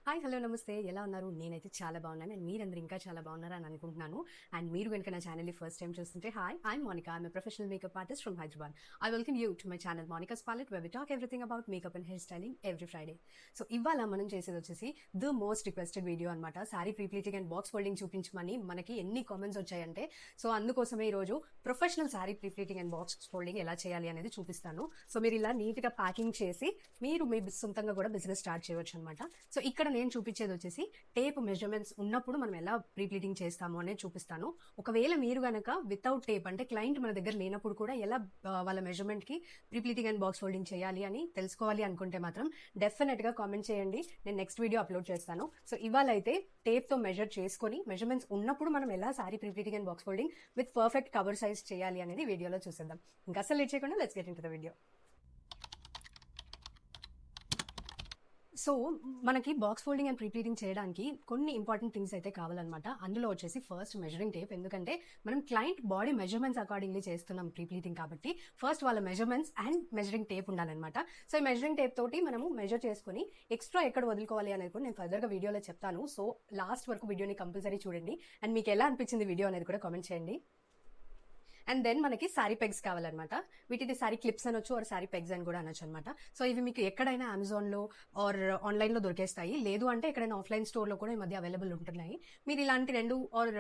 Hi hello నమస్తే, ఎలా ఉన్నారు? నేనైతే చాలా బాగున్నాను అండ్ మీరందరూ ఇంకా చాలా బాగున్నారని అనుకుంటున్నాను. అండ్ మీరు కనుక నా ఛానల్ని ఫస్ట్ టైం చూస్తుంటే hi, I'm Monica. I'm professional makeup artist from Hyderabad. I welcome you to my channel Monica's palette, where we talk everything about makeup and hair styling every Friday. So ఇవాళ మనం చేసేది వచ్చేసి ద మోస్ట్ రిక్వెస్టెడ్ వీడియో అనమాట. Sari prepleating and box folding చూపించమని మనకి ఎన్ని comments వచ్చాయంటే, so అందుకోసమే ఈరోజు professional sari prepleating and box folding ఎలా చేయాలి అనేది చూపిస్తాను. సో మీరు ఇలా నీట్గా ప్యాకింగ్ చేసి మీరు మీ సొంతంగా కూడా బిజినెస్ స్టార్ట్ చేయవచ్చు అనమాట. సో ఇక్కడ నేను చూపించేది వచ్చేసి టేప్ మెజర్మెంట్స్ ఉన్నప్పుడు మనం ఎలా ప్రీప్లీటింగ్ చేస్తాము అనేది చూపిస్తాను. ఒకవేళ మీరు గనక వితౌట్ టేప్ అంటే క్లయింట్ మన దగ్గర లేనప్పుడు కూడా ఎలా వాళ్ళ మెజర్మెంట్ కి ప్రీప్లీటింగ్ అండ్ బాక్స్ ఫోల్డింగ్ చేయాలి అని తెలుసుకోవాలి అనుకుంటే మాత్రం డెఫినెట్ గా కామెంట్ చేయండి. నేను నెక్స్ట్ వీడియో అప్లోడ్ చేస్తాను. సో ఇవాళ అయితే టేప్ తో మెజర్ చేసుకొని మెజర్మెంట్స్ ఉన్నప్పుడు మనం ఎలా sorry prepleating and box folding with perfect cover size చేయాలి అనేది వీడియోలో చూసేద్దాం. ఇంకా అసలు లేట్ చేయకుండా let's get into the video. So మనకి బాక్స్ ఫోల్డింగ్ అండ్ ప్రీప్లీటింగ్ చేయడానికి కొన్ని ఇంపార్టెంట్ థింగ్స్ అయితే కావాలన్నమాట. అందులో వచ్చేసి ఫస్ట్ మెజరింగ్ టేప్. ఎందుకంటే మనం క్లయింట్ బాడీ మెజర్మెంట్స్ అకార్డింగ్లీ చేస్తున్నాం ప్రీప్లీటింగ్ కాబట్టి ఫస్ట్ వాళ్ళ మెజర్మెంట్స్ అండ్ మెజరింగ్ టేప్ ఉండాలన్నమాట. సో ఈ మెజరింగ్ టేప్ తోటి మనము మెజర్ చేసుకుని ఎక్స్ట్రా ఎక్కడ వదులుకోవాలి అనేది కూడా నేను ఫర్దర్గా వీడియోలో చెప్తాను. సో లాస్ట్ వరకు వీడియోని కంపల్సరీ చూడండి అండ్ మీకు ఎలా అనిపించింది వీడియో అనేది కూడా కామెంట్ చేయండి. అండ్ దెన్ మనకి సారీ పెగ్స్ కావాలన్నమాట. వీటిని సారీ క్లిప్స్ అనొచ్చు ఆర్ సారీ పెగ్స్ అని కూడా అనొచ్చు అనమాట. సో ఇవి మీకు ఎక్కడైనా అమెజాన్లో ఆర్ ఆన్లైన్లో దొరికేస్తాయి. లేదు అంటే ఎక్కడైనా ఆఫ్లైన్ స్టోర్లో కూడా ఈ మధ్య అవైలబుల్ ఉంటున్నాయి. మీరు ఇలాంటి 2 ఆర్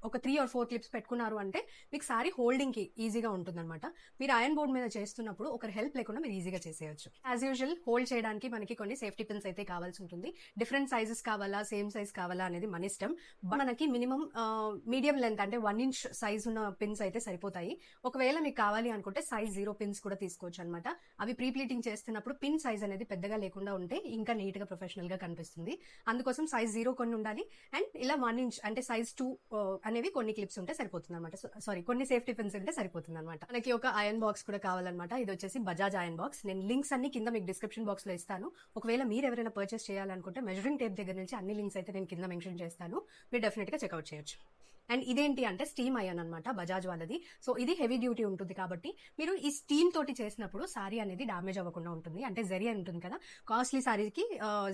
ఒక 3 or 4 క్లిప్స్ పెట్టుకున్నారు అంటే మీకు సారీ హోల్డింగ్కి ఈజీగా ఉంటుందన్నమాట. మీరు ఐరన్ బోర్డ్ మీద చేస్తున్నప్పుడు ఒకరి హెల్ప్ లేకుండా మీరు ఈజీగా చేసేయచ్చు. యాజ్ యూజువల్ హోల్డ్ చేయడానికి మనకి కొన్ని సేఫ్టీ పిన్స్ అయితే కావాల్సి ఉంటుంది. డిఫరెంట్ సైజెస్ కావాలా, సేమ్ సైజ్ కావాలా అనేది మన ఇష్టం. మనకి మినిమం మీడియం లెంత్ అంటే 1 inch సైజ్ ఉన్న పిన్స్ అయితే సరిపోతాయి. ఒకవేళ మీకు కావాలి అనుకుంటే సైజ్ 0 పిన్స్ కూడా తీసుకోవచ్చు అనమాట. అవి ప్రీప్లీటింగ్ చేస్తున్నప్పుడు పిన్ సైజ్ అనేది పెద్దగా లేకుండా ఉంటే ఇంకా నీట్ గా ప్రొఫెషనల్ గా కనిపిస్తుంది. అందుకోసం సైజ్ 0 కొన్ని ఉండాలి అండ్ ఇలా 1 inch అంటే సైజ్ 2 అనేవి కొన్ని క్లిప్స్ ఉంటే సరిపోతుంది అనమాట. సారీ, కొన్ని సేఫ్టీ పిన్స్ ఉంటే సరిపోతుంది అనమాట. మనకి ఒక ఐరన్ బాక్స్ కూడా కావాలన్నమాట. ఇది వచ్చేసి బజాజ్ ఐరన్ బాక్స్. నేను లింక్స్ అన్ని కింద మీకు డిస్క్రిప్షన్ బాక్స్ లో ఇస్తాను. ఒకవేళ మీరు ఎవరైనా పర్చేస్ చేయాలనుకుంటే మెజరింగ్ టేప్ దగ్గర నుంచి అన్ని లింక్స్ అయితే నేను కింద మెన్షన్ చేస్తాను. మీరు డెఫినెట్ గా చెక్అవుట్ చేయొచ్చు. అండ్ ఇదేంటి అంటే స్టీమ్ అయాన్ అనమాట, బజాజ్ వాళ్ళది. సో ఇది హెవీ డ్యూటీ ఉంటుంది కాబట్టి మీరు ఈ స్టీమ్ తోటి చేసినప్పుడు సారీ అనేది డామేజ్ అవ్వకుండా ఉంటుంది. అంటే జరీ అని ఉంటుంది కదా, కాస్ట్లీ సారీకి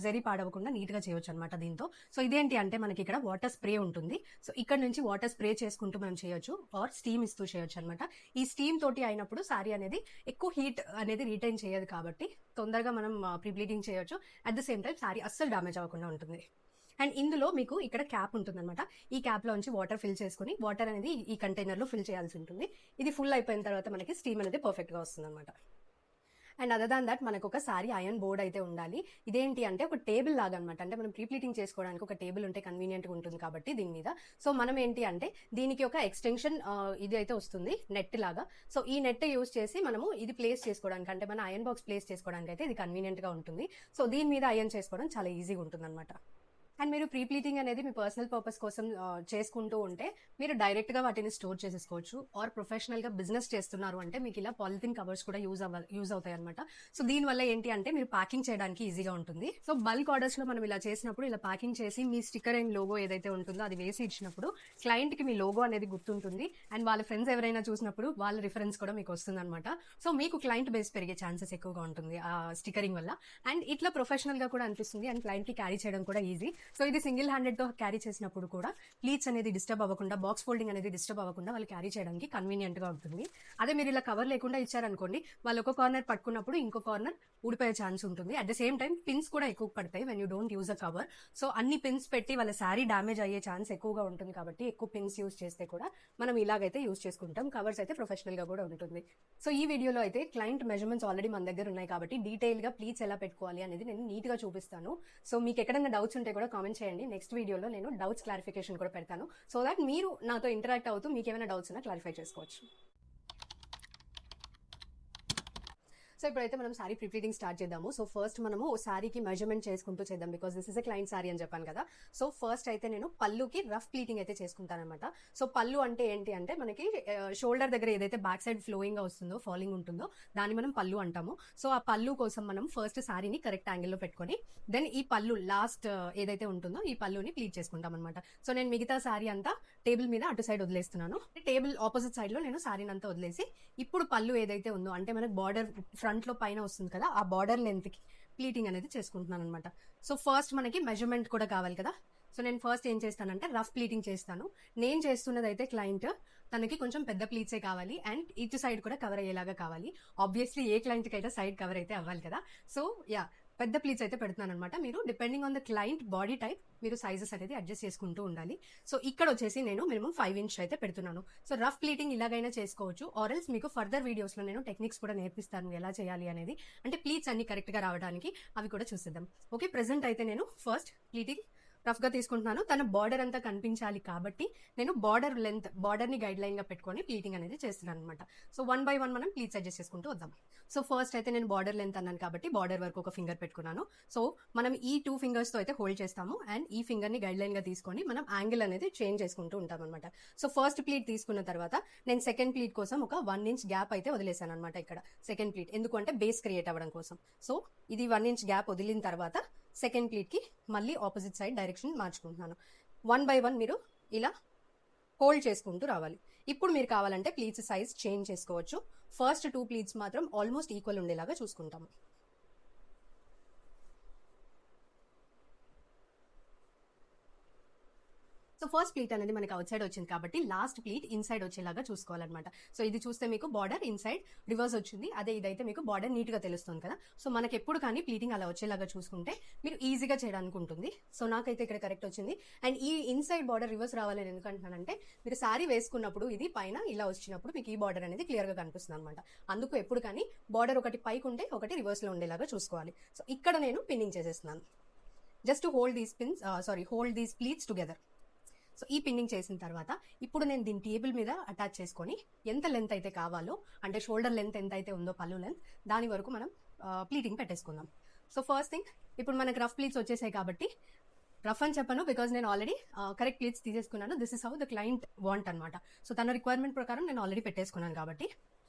జరీ పాడవకుండా నీట్ గా చేయొచ్చు అనమాట దీంతో. సో ఇదేంటి అంటే మనకి ఇక్కడ వాటర్ స్ప్రే ఉంటుంది. సో ఇక్కడ నుంచి వాటర్ స్ప్రే చేసుకుంటూ మనం చేయొచ్చు ఆర్ స్టీమ్ ఇస్తూ చేయొచ్చు అనమాట. ఈ స్టీమ్ తోటి అయినప్పుడు సారీ అనేది ఎక్కువ హీట్ అనేది రిటైన్ చేయదు కాబట్టి తొందరగా మనం ప్రీప్లీటింగ్ చేయొచ్చు. At the same time sorry అస్సలు డామేజ్ అవ్వకుండా ఉంటుంది. అండ్ ఇందులో మీకు ఇక్కడ క్యాప్ ఉంటుందన్నమాట. ఈ క్యాప్ లోంచి వాటర్ ఫిల్ చేసుకుని వాటర్ అనేది ఈ కంటైనర్ లో ఫిల్ చేయాల్సి ఉంటుంది. ఇది ఫుల్ అయిపోయిన తర్వాత మనకి స్టీమ్ అనేది పర్ఫెక్ట్ గా వస్తుంది అనమాట. అండ్ అదర్ దాన్ దట్ మనకు ఒక సారీ ఐరన్ బోర్డ్ అయితే ఉండాలి. ఇదేంటి అంటే ఒక టేబుల్ లాగా అనమాట. అంటే మనం ప్రీప్లీటింగ్ చేసుకోవడానికి ఒక టేబుల్ ఉంటే కన్వీనియంట్ గా ఉంటుంది కాబట్టి దీని మీద. సో మనం ఏంటి అంటే దీనికి ఒక ఎక్స్టెన్షన్ ఇది అయితే వస్తుంది, నెట్ లాగా. సో ఈ నెట్ యూస్ చేసి మనము ఇది ప్లేస్ చేసుకోవడానికి అంటే మన ఐరన్ బాక్స్ ప్లేస్ చేసుకోవడానికి అయితే ఇది కన్వీనియంట్ గా ఉంటుంది. సో దీని మీద ఐరన్ చేసుకోవడం చాలా ఈజీగా ఉంటుంది అనమాట. అండ్ మీరు ప్రీప్లీటింగ్ అనేది మీ పర్సనల్ పర్పస్ కోసం చేసుకుంటూ ఉంటే మీరు డైరెక్ట్ గా వాటిని స్టోర్ చేసేసుకోవచ్చు. ఆర్ ప్రొఫెషనల్ గా బిజినెస్ చేస్తున్నారు అంటే మీకు ఇలా పాలిథిన్ కవర్స్ కూడా యూజ్ అవుతాయి అనమాట. సో దీని వల్ల ఏంటి అంటే మీరు ప్యాకింగ్ చేయడానికి ఈజీగా ఉంటుంది. సో బల్క్ ఆర్డర్స్ లో మనం ఇలా చేసినప్పుడు ఇలా ప్యాకింగ్ చేసి మీ స్టిక్కర్ అండ్ లోగో ఏదైతే ఉంటుందో అది వేసి ఇచ్చినప్పుడు క్లయింట్ కి మీ లోగో అనేది గుర్తుంటుంది. అండ్ వాళ్ళ ఫ్రెండ్స్ ఎవరైనా చూసినప్పుడు వాళ్ళ రిఫరెన్స్ కూడా మీకు వస్తుంది అనమాట. సో మీకు క్లయింట్ బేస్ పెరిగే ఛాన్సెస్ ఎక్కువగా ఉంటుంది ఆ స్టిక్కరింగ్ వల్ల. అండ్ ఇట్లా ప్రొఫెషనల్ గా కూడా అనిపిస్తుంది అండ్ క్లయింట్ కి క్యారీ చేయడం కూడా ఈజీ. సో ఇది సింగిల్ హ్యాండెడ్ తో క్యారీ చేసినప్పుడు కూడా ప్లీట్స్ అనేది డిస్టర్బ్ అవ్వకుండా, బాక్స్ ఫోల్డింగ్ అనేది డిస్టర్బ్ అవ్వకుండా వాళ్ళు క్యారీ చేయడానికి కన్వీనియంట్ గా ఉంటుంది. అదే మీరు ఇలా కవర్ లేకుండా ఇచ్చారనుకోండి, వాళ్ళు ఒక కార్నర్ పట్టుకున్నప్పుడు ఇంకో కార్నర్ ఊడిపోయే ఛాన్స్ ఉంటుంది. At the same time pins కూడా ఎక్కువ పడతాయి when you don't use a cover. So అన్ని పిన్స్ పెట్టి వాళ్ళ శారీ డామేజ్ అయ్యే ఛాన్స్ ఎక్కువగా ఉంటుంది కాబట్టి ఎక్కువ పిన్స్ యూజ్ చేస్తే కూడా మనం ఇలాగైతే యూజ్ చేసుకుంటాం. కవర్స్ అయితే ప్రొఫెషనల్ గా కూడా ఉంటుంది. సో ఈ వీడియోలో అయితే క్లయింట్ మెజర్మెంట్స్ ఆల్రెడీ మన దగ్గర ఉన్నాయి కాబట్టి డీటెయిల్ గా ప్లీట్స్ ఎలా పెట్టుకోవాలి అనేది నేను నీట్ గా చూపిస్తాను. సో మీకు ఎక్కడైనా డౌట్స్ ఉంటే కూడా కామెంట్ చేయండి. నెక్స్ట్ వీడియోలో నేను డౌట్స్ క్లారిఫికేషన్ కూడా పెడతాను. సో దట్ మీరు నాతో ఇంటరాక్ట్ అవుతూ మీకు ఏమైనా డౌట్స్ ఉన్నా క్లారిఫై చేసుకోవచ్చు. సో ఇప్పుడైతే మనం సారీ ప్రీప్లీటింగ్ స్టార్ట్ చేద్దాము. సో ఫస్ట్ మనము సారీకి మెజర్మెంట్ చేసుకుంటూ చేద్దాం because this is a client sorry అని చెప్పాను కదా. సో ఫస్ట్ అయితే నేను పళ్ళుకి రఫ్ ప్లీటింగ్ అయితే చేసుకుంటాను అనమాట. సో పళ్ళు అంటే ఏంటి అంటే మనకి షోల్డర్ దగ్గర ఏదైతే బ్యాక్ సైడ్ ఫ్లోయింగ్ గా వస్తుందో, ఫాలింగ్ ఉంటుందో దాన్ని మనం పళ్ళు అంటాము. సో ఆ పళ్ళు కోసం మనం ఫస్ట్ సారీని కరెక్ట్ యాంగిల్లో పెట్టుకొని దెన్ ఈ పళ్ళు లాస్ట్ ఏదైతే ఉంటుందో ఈ పళ్ళుని ప్లీట్ చేసుకుంటాం అనమాట. సో నేను మిగతా సారీ అంతా టేబుల్ మీద అటు సైడ్ వదిలేస్తున్నాను. టేబుల్ ఆపోజిట్ సైడ్ లో నేను సారీని అంతా వదిలేసి ఇప్పుడు పళ్ళు ఏదైతే ఉందో అంటే మనకి బార్డర్ ఫ్రంట్ లో పైన వస్తుంది కదా, ఆ బార్డర్ లెంత్ కి ప్లీటింగ్ అనేది చేసుకుంటున్నాను అనమాట. సో ఫస్ట్ మనకి మెజర్మెంట్ కూడా కావాలి కదా. సో నేను ఫస్ట్ ఏం చేస్తానంటే రఫ్ ప్లీటింగ్ చేస్తాను. నేను చేస్తున్నది అయితే క్లయింట్ తనకి కొంచెం పెద్ద ప్లీట్సే కావాలి అండ్ ఇటు సైడ్ కూడా కవర్ అయ్యేలాగా కావాలి. ఆబ్వియస్లీ ఏ క్లయింట్కి అయితే సైడ్ కవర్ అయితే అవ్వాలి కదా. సో యా, పెద్ద ప్లీట్స్ అయితే పెడుతున్నాను అనమాట. మీరు depending on the client body type మీరు సైజెస్ అనేది అడ్జస్ట్ చేసుకుంటూ ఉండాలి. సో ఇక్కడ వచ్చేసి నేను మినిమం 5 ఇంచ్ అయితే పెడుతున్నాను. సో రఫ్ ప్లీటింగ్ ఇలాగైనా చేసుకోవచ్చు, ఆర్ఎల్స్ మీకు ఫర్దర్ వీడియోస్లో నేను టెక్నిక్స్ కూడా నేర్పిస్తాను ఎలా చేయాలి అనేది. అంటే ప్లీట్స్ అన్ని కరెక్ట్గా రావడానికి అవి కూడా చూసేద్దాం. ఓకే, ప్రెసెంట్ అయితే నేను ఫస్ట్ ప్లీటింగ్ రఫ్గా తీసుకుంటున్నాను. తన బార్డర్ అంతా కనిపించాలి కాబట్టి నేను బార్డర్ లెంత్, బార్డర్ని గైడ్ లైన్గా పెట్టుకొని ప్లీటింగ్ అనేది చేస్తున్నాను అనమాట. సో 1 by 1 మనం ప్లీట్స్ అడ్జస్ట్ చేసుకుంటూ వద్దాం. సో ఫస్ట్ అయితే నేను బార్డర్ లెంత్ అన్నాను కాబట్టి బార్డర్ వరకు ఒక ఫింగర్ పెట్టుకున్నాను. సో మనం ఈ 2 ఫింగర్స్తో అయితే హోల్డ్ చేస్తాము అండ్ ఈ ఫింగర్ని గైడ్ లైన్గా తీసుకొని మనం యాంగిల్ అనేది చేంజ్ చేసుకుంటూ ఉంటాం అనమాట. సో ఫస్ట్ ప్లీట్ తీసుకున్న తర్వాత నేను సెకండ్ ప్లీట్ కోసం ఒక 1 ఇంచ్ గ్యాప్ అయితే వదిలేసాను అనమాట. ఇక్కడ సెకండ్ ప్లీట్ ఎందుకంటే బేస్ క్రియేట్ అవ్వడం కోసం. సో ఇది 1 ఇంచ్ గ్యాప్ వదిలిన తర్వాత సెకండ్ ప్లీట్కి మళ్ళీ ఆపోజిట్ సైడ్ డైరెక్షన్ మార్చుకుంటున్నాను. 1 by 1 మీరు ఇలా హోల్డ్ చేసుకుంటూ రావాలి. ఇప్పుడు మీరు కావాలంటే ప్లీట్స్ సైజ్ చేంజ్ చేసుకోవచ్చు. ఫస్ట్ 2 ప్లీట్స్ మాత్రం ఆల్మోస్ట్ ఈక్వల్ ఉండేలాగా చూసుకుంటాము. సో ఫస్ట్ ప్లీట్ అనేది మనకి అవుట్ సైడ్ వచ్చింది కాబట్టి లాస్ట్ ప్లీట్ ఇన్సైడ్ వచ్చేలాగా చూసుకోవాలన్నమాట. సో ఇది చూస్తే మీకు బార్డర్ ఇన్సైడ్ రివర్స్ వచ్చింది, అదే ఇదైతే మీకు బార్డర్ నీట్గా తెలుస్తుంది కదా. సో మనకి ఎప్పుడు కానీ ప్లీటింగ్ అలా వచ్చేలాగా చూసుకుంటే మీరు ఈజీగా చేయడానికి ఉంటుంది. సో నాకైతే ఇక్కడ కరెక్ట్ వచ్చింది. అండ్ ఈ ఇన్సైడ్ బార్డర్ రివర్స్ రావాలని ఎందుకంటున్నానంటే మీరు శారీ వేసుకున్నప్పుడు ఇది పైన ఇలా వచ్చినప్పుడు మీకు ఈ బార్డర్ అనేది క్లియర్గా కనిపిస్తుంది అనమాట. అందుకు ఎప్పుడు కానీ బార్డర్ ఒకటి పైకి ఉంటే ఒకటి రివర్స్లో ఉండేలాగా చూసుకోవాలి. సో ఇక్కడ నేను పిన్నింగ్ చేసేస్తున్నాను. Just hold these pleats together. So ఈ పిన్నింగ్ చేసిన తర్వాత ఇప్పుడు నేను దీని టేబుల్ మీద అటాచ్ చేసుకొని ఎంత లెంత్ అయితే కావాలో, అంటే షోల్డర్ లెంత్ ఎంత అయితే ఉందో పళ్ళు లెంత్, దాని వరకు మనం ప్లీటింగ్ పెట్టేసుకుందాం. సో ఫస్ట్ థింగ్ ఇప్పుడు మనకు రఫ్ ప్లీట్స్ వచ్చేసాయి కాబట్టి, రఫ్ అని చెప్పను బికాజ్ నేను ఆల్రెడీ కరెక్ట్ ప్లీట్స్ తీసేసుకున్నాను. This is how the client want అనమాట. సో తన రిక్వైర్మెంట్ ప్రకారం నేను ఆల్రెడీ పెట్టేసుకున్నాను కాబట్టి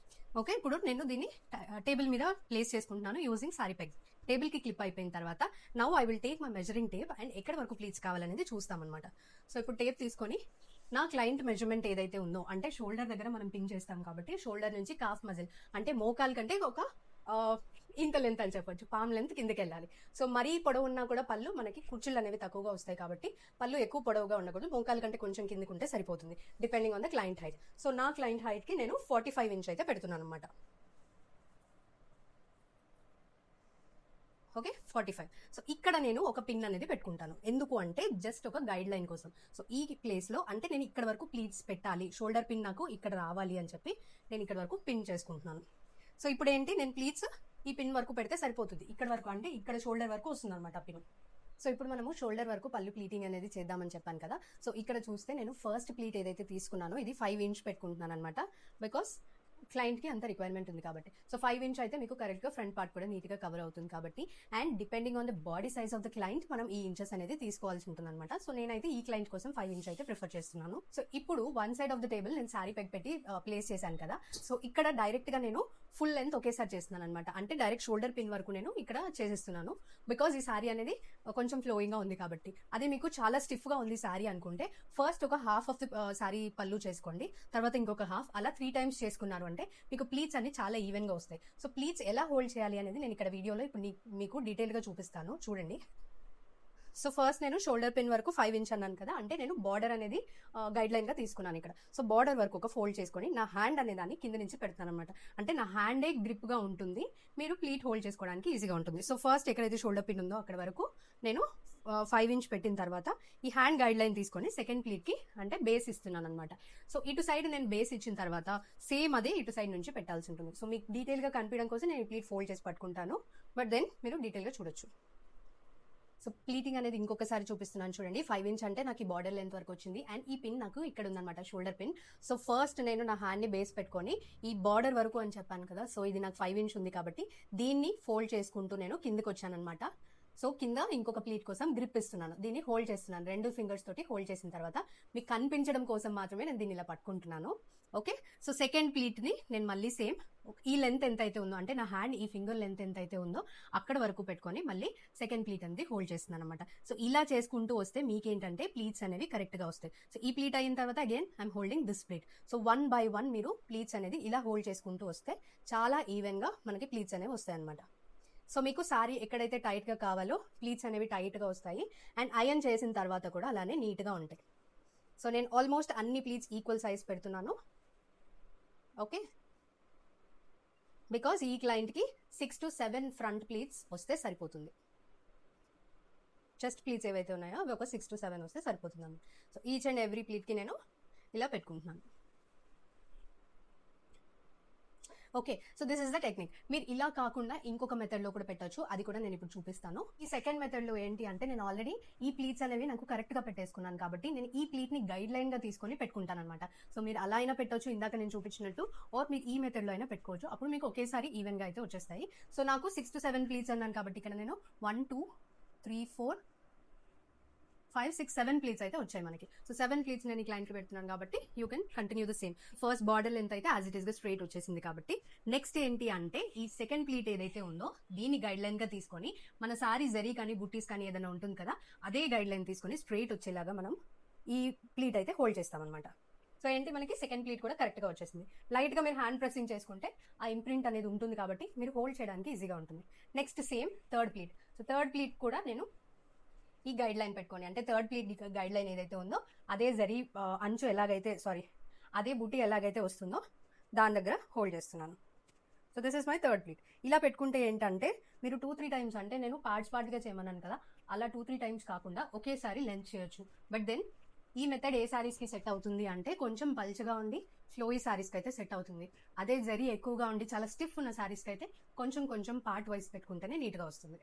ఓకే. ఇప్పుడు నేను దీన్ని టేబుల్ మీద ప్లేస్ చేసుకుంటున్నాను యూజింగ్ సారీ పెగ్. టేబుల్కి క్లిప్ అయిపోయిన తర్వాత now I will take my measuring tape and ఎక్కడ వరకు ప్లీట్స్ కావాలనేది చూస్తామన్నమాట. సో ఇప్పుడు టేప్ తీసుకొని నా క్లయింట్ మెజర్మెంట్ ఏదైతే ఉందో, అంటే షోల్డర్ దగ్గర మనం పిన్ చేస్తాం కాబట్టి షోల్డర్ నుంచి కాఫ్ మజిల్ అంటే మోకాల్ కంటే ఒక ఇంత లెంత్ అని చెప్పొచ్చు, పామ్ లెంత్ కిందకి వెళ్ళాలి. సో మరీ పొడవు ఉన్నా కూడా పళ్ళు మనకి కుర్చీలు అనేవి తక్కువగా వస్తాయి కాబట్టి పళ్ళు ఎక్కువ పొడవుగా ఉండకూడదు, మోకాల్ కంటే కొంచెం కిందకి ఉంటే సరిపోతుంది depending on the client height. So నా క్లయింట్ హైట్కి నేను 45 ఇంచ్ అయితే పెడుతున్నాను అనమాట. ఓకే, 45. సో ఇక్కడ నేను ఒక పిన్ అనేది పెట్టుకుంటాను. ఎందుకు అంటే జస్ట్ ఒక గైడ్ లైన్ కోసం. సో ఈ ప్లేస్లో అంటే నేను ఇక్కడ వరకు ప్లీట్స్ పెట్టాలి, షోల్డర్ పిన్ నాకు ఇక్కడ రావాలి అని చెప్పి నేను ఇక్కడ వరకు పిన్ చేసుకుంటున్నాను. సో ఇప్పుడు ఏంటి, నేను ప్లీట్స్ ఈ పిన్ వరకు పెడితే సరిపోతుంది. ఇక్కడ వరకు అంటే ఇక్కడ షోల్డర్ వరకు వస్తుంది అనమాట పిన్. సో ఇప్పుడు మనము షోల్డర్ వరకు పళ్ళు ప్లీటింగ్ అనేది చేద్దామని చెప్పాను కదా. సో ఇక్కడ చూస్తే నేను ఫస్ట్ ప్లీట్ ఏదైతే తీసుకున్నానో ఇది 5 ఇంచ్ పెట్టుకుంటున్నాను అనమాట. బికాస్ క్లయింట్కి అంత రిక్వైర్మెంట్ ఉంది కాబట్టి. సో 5 ఇంచ్ అయితే మీకు కరెక్ట్గా ఫ్రంట్ పార్ట్ కూడా నీట్గా కవర్ అవుతుంది కాబట్టి. And depending on the body size of the client మనం ఈ ఇంచెస్ అనేది తీసుకోవాల్సి ఉంటుంది అనమాట. సో నేనైతే ఈ క్లయింట్ కోసం 5 ఇంచ్ అయితే ప్రిఫర్ చేస్తున్నాను. సో ఇప్పుడు one side of the table నేను శారీ పెగ్ పెట్టి ప్లేస్ చేశాను కదా. సో ఇక్కడ డైరెక్ట్గా నేను ఫుల్ లెంత్ ఒకేసారి చేస్తున్నాను అనమాట. అంటే డైరెక్ట్ షోల్డర్ పిన్ వరకు నేను ఇక్కడ చేసేస్తున్నాను. బికాజ్ ఈ శారీ అనేది కొంచెం ఫ్లోయింగ్గా ఉంది కాబట్టి. అదే మీకు చాలా స్టిఫ్గా ఉంది శారీ అనుకుంటే ఫస్ట్ ఒక హాఫ్ ఆఫ్ ది శారీ పళ్ళు చేసుకోండి, తర్వాత ఇంకొక హాఫ్, అలా 3 times చేసుకున్నారు అంటే మీకు ప్లీట్స్ అన్ని చాలా ఈవెన్గా వస్తాయి. సో ప్లీట్స్ ఎలా హోల్డ్ చేయాలి అనేది నేను ఇక్కడ వీడియోలో ఇప్పుడు మీకు డీటెయిల్గా చూపిస్తాను, చూడండి. సో ఫస్ట్ నేను షోల్డర్ పిన్ వరకు 5 ఇంచ్ అన్నాను కదా, అంటే నేను బార్డర్ అనేది గైడ్ లైన్గా తీసుకున్నాను ఇక్కడ. సో బార్డర్ వరకు ఒక ఫోల్డ్ చేసుకొని నా హ్యాండ్ అనే దాన్ని కింద నుంచి పెడతాను అనమాట. అంటే నా హ్యాండే గ్రిప్గా ఉంటుంది, మీరు ప్లీట్ హోల్డ్ చేసుకోవడానికి ఈజీగా ఉంటుంది. సో ఫస్ట్ ఎక్కడైతే షోల్డర్ పిన్ ఉందో అక్కడ వరకు నేను 5 ఇంచ్ పెట్టిన తర్వాత ఈ హ్యాండ్ గైడ్ లైన్ తీసుకొని సెకండ్ ప్లీట్కి అంటే బేస్ ఇస్తున్నాను అనమాట. సో ఇటు సైడ్ నేను బేస్ ఇచ్చిన తర్వాత సేమ్ అదే ఇటు సైడ్ నుంచి పెట్టాల్సి ఉంటుంది. సో మీకు డీటెయిల్గా కనిపించడం కోసం నేను ప్లీట్ ఫోల్డ్ చేసి పట్టుకుంటాను, బట్ దెన్ మీరు డీటెయిల్గా చూడొచ్చు. సో ప్లీటింగ్ అనేది ఇంకొకసారి చూపిస్తున్నాను చూడండి. 5 ఇంచ్ అంటే నాకు ఈ బార్డర్ లెంత్ వరకు వచ్చింది అండ్ ఈ పిన్ నాకు ఇక్కడ ఉందన్నమాట, షోల్డర్ పిన్. సో ఫస్ట్ నేను నా హ్యాండ్ని బేస్ పెట్టుకొని ఈ బార్డర్ వరకు అని చెప్పాను కదా, సో ఇది నాకు 5 ఇంచ్ ఉంది కాబట్టి దీన్ని ఫోల్డ్ చేసుకుంటూ నేను కిందకి వచ్చాను అనమాట. సో కింద ఇంకొక ప్లీట్ కోసం గ్రిప్ ఇస్తున్నాను, దీన్ని హోల్డ్ చేస్తున్నాను 2 ఫింగర్స్ తోటి హోల్డ్ చేసిన తర్వాత మీకు కనిపించడం కోసం మాత్రమే నేను దీన్ని ఇలా పట్టుకుంటున్నాను. ఓకే, సో సెకండ్ ప్లీట్ని నేను మళ్ళీ సేమ్ ఈ లెంత్ ఎంత అయితే ఉందో, అంటే నా హ్యాండ్ ఈ ఫింగర్ లెంత్ ఎంత అయితే ఉందో అక్కడ వరకు పెట్టుకొని మళ్ళీ సెకండ్ ప్లీట్ అనేది హోల్డ్ చేస్తున్నాను అనమాట. సో ఇలా చేసుకుంటూ వస్తే మీకేంటంటే ప్లీట్స్ అనేవి కరెక్ట్గా వస్తాయి. సో ఈ ప్లీట్ అయిన తర్వాత again I'm holding this pleat. So 1 by 1 మీరు ప్లీట్స్ అనేది ఇలా హోల్డ్ చేసుకుంటూ వస్తే చాలా ఈవెన్గా మనకి ప్లీట్స్ అనేవి వస్తాయి అనమాట. సో మీకు సారీ ఎక్కడైతే టైట్గా కావాలో ప్లీట్స్ అనేవి టైట్గా వస్తాయి అండ్ ఐరన్ చేసిన తర్వాత కూడా అలానే నీట్గా ఉంటాయి. సో నేను ఆల్మోస్ట్ అన్ని ప్లీట్స్ ఈక్వల్ సైజ్ పెడుతున్నాను. ఓకే, బికాస్ ఈ క్లయింట్కి 6 to 7 ఫ్రంట్ ప్లీట్స్ వస్తే సరిపోతుంది. చెస్ట్ ప్లీట్స్ ఏవైతే ఉన్నాయో అవి ఒక 6 to 7 వస్తే సరిపోతుంది. సో ఈచ్ అండ్ ఎవ్రీ ప్లీట్కి నేను ఇలా పెట్టుకుంటున్నాను. Okay, so this is the technique. మీరు ఇలా కాకుండా ఇంకొక మెథడ్లో కూడా పెట్టచ్చు, అది కూడా నేను ఇప్పుడు చూపిస్తాను. ఈ సెకండ్ మెథడ్లో ఏంటి అంటే నేను ఆల్రెడీ ఈ ప్లీట్స్ అనేవి నాకు కరెక్ట్గా పెట్టేసుకున్నాను కాబట్టి నేను ఈ ప్లీట్ని గైడ్ లైన్గా తీసుకొని పెట్టుకుంటాను అనమాట. సో మీరు అలా అయినా పెట్టవచ్చు, ఇందాక నేను చూపించినట్టు, ఆర్ మీరు ఈ మెథడ్లో అయినా పెట్టుకోవచ్చు. అప్పుడు మీకు ఒకేసారి ఈవెన్గా అయితే వచ్చేస్తాయి. సో నాకు 6 to 7 ప్లీట్స్ అన్నాను కాబట్టి ఇక్కడ నేను 1 2 3 4 5 6 7 ప్లీట్స్ అయితే వచ్చాయి మనకి. సో 7 ప్లీట్స్ నేను ఈ క్లయింట్కి పెడుతున్నాను కాబట్టి you can continue the same. First border length అయితే యాజ్ ఇట్ ఈస్ గా స్ట్రైట్ వచ్చేసింది కాబట్టి నెక్స్ట్ ఏంటి అంటే ఈ సెకండ్ ప్లీట్ ఏదైతే ఉందో దీన్ని గైడ్ లైన్ గా తీసుకొని మన సారీ జరీ కానీ బుట్టీస్ కానీ ఏదైనా ఉంటుంది కదా, అదే గైడ్ లైన్ తీసుకొని స్ట్రైట్ వచ్చేలాగా మనం ఈ ప్లీట్ అయితే హోల్డ్ చేస్తామన్నమాట. సో ఏంటి మనకి సెకండ్ ప్లీట్ కూడా కరెక్ట్గా వచ్చేసింది. లైట్గా మీరు హ్యాండ్ ప్రెసింగ్ చేసుకుంటే ఆ ఇంప్రింట్ అనేది ఉంటుంది కాబట్టి మీరు హోల్డ్ చేయడానికి ఈజీగా ఉంటుంది. Next same third pleat. So third pleat కూడా నేను ఈ గైడ్ లైన్ పెట్టుకొని, అంటే థర్డ్ ప్లీట్ గైడ్ లైన్ ఏదైతే ఉందో అదే జరీ అంచు ఎలాగైతే అదే బుట్టి ఎలాగైతే వస్తుందో దాని దగ్గర హోల్డ్ చేస్తున్నాను. So this is my third pleat. ఇలా పెట్టుకుంటే ఏంటంటే మీరు 2-3 టైమ్స్, అంటే నేను పార్ట్స్గా చేయమన్నాను కదా, అలా 2-3 టైమ్స్ కాకుండా ఒకేసారి లెంత్ చేయొచ్చు. బట్ దెన్ ఈ మెథడ్ ఏ శారీస్కి సెట్ అవుతుంది అంటే కొంచెం పల్చగా ఉండి ఫ్లోయి శారీస్కి అయితే సెట్ అవుతుంది. అదే జరీ ఎక్కువగా ఉండి చాలా స్టిఫ్ ఉన్న శారీస్కి అయితే కొంచెం కొంచెం పార్ట్ వైజ్ పెట్టుకుంటేనే నీట్గా వస్తుంది.